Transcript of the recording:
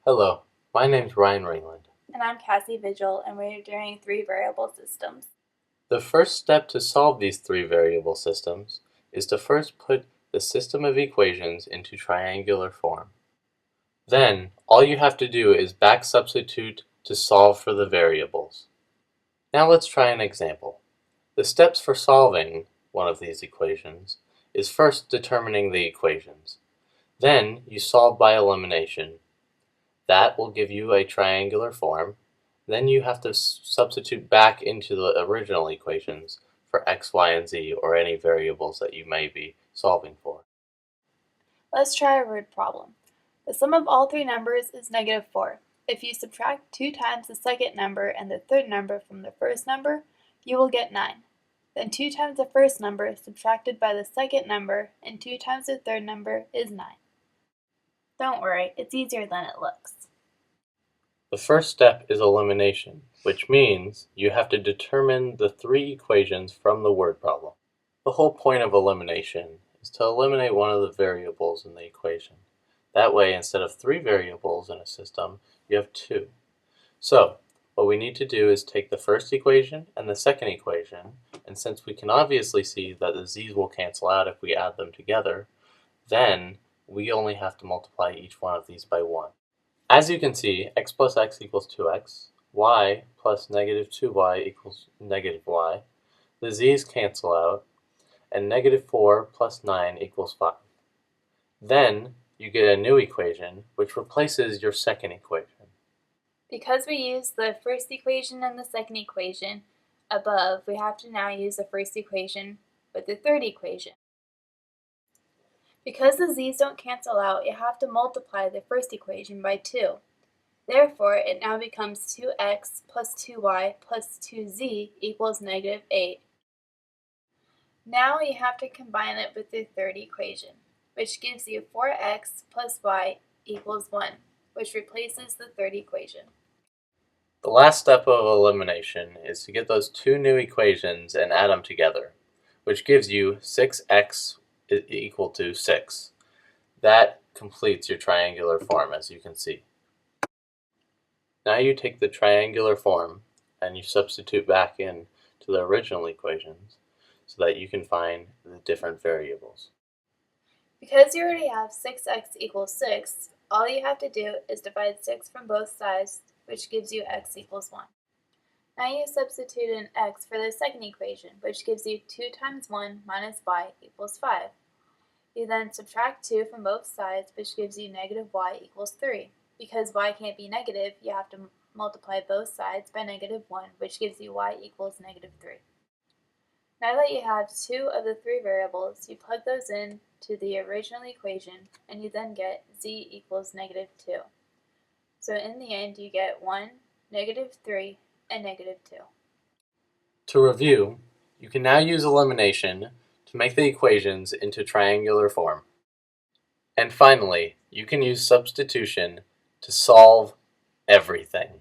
Hello, my name's Ryan Ringland. And I'm Cassie Vigil, and we're doing three variable systems. The first step to solve these three variable systems is to first put the system of equations into triangular form. Then, all you have to do is back substitute to solve for the variables. Now let's try an example. The steps for solving one of these equations is first determining the equations. Then you solve by elimination. That will give you a triangular form. Then you have to substitute back into the original equations for x, y, and z, or any variables that you may be solving for. Let's try a word problem. The sum of all three numbers is -4. If you subtract 2 times the second number and the third number from the first number, you will get 9. Then 2 times the first number subtracted by the second number and 2 times the third number is 9. Don't worry, it's easier than it looks. The first step is elimination, which means you have to determine the three equations from the word problem. The whole point of elimination is to eliminate one of the variables in the equation. That way, instead of 3 variables in a system, you have 2. So, what we need to do is take the first equation and the second equation, and since we can obviously see that the z's will cancel out if we add them together, then we only have to multiply each one of these by 1. As you can see, x plus x equals 2x, y plus -2y equals -y, the z's cancel out, and -4 plus 9 equals 5. Then you get a new equation which replaces your second equation. Because we used the first equation and the second equation above, we have to now use the first equation with the third equation. Because the z's don't cancel out, you have to multiply the first equation by 2. Therefore, it now becomes 2x plus 2y plus 2z equals -8. Now you have to combine it with the third equation, which gives you 4x plus y equals 1, which replaces the third equation. The last step of elimination is to get those two new equations and add them together, which gives you 6x equal to 6. That completes your triangular form, as you can see. Now you take the triangular form and you substitute back in to the original equations so that you can find the different variables. Because you already have 6x equals 6, all you have to do is divide 6 from both sides, which gives you x equals 1. Now you substitute in x for the second equation, which gives you 2 times 1 minus y equals 5. You then subtract 2 from both sides, which gives you -y equals 3. Because y can't be negative, you have to multiply both sides by -1, which gives you y equals -3. Now that you have 2 of the 3 variables, you plug those in to the original equation, and you then get z equals -2. So in the end, you get 1, -3, and -2. To review, you can now use elimination to make the equations into triangular form. And finally, you can use substitution to solve everything.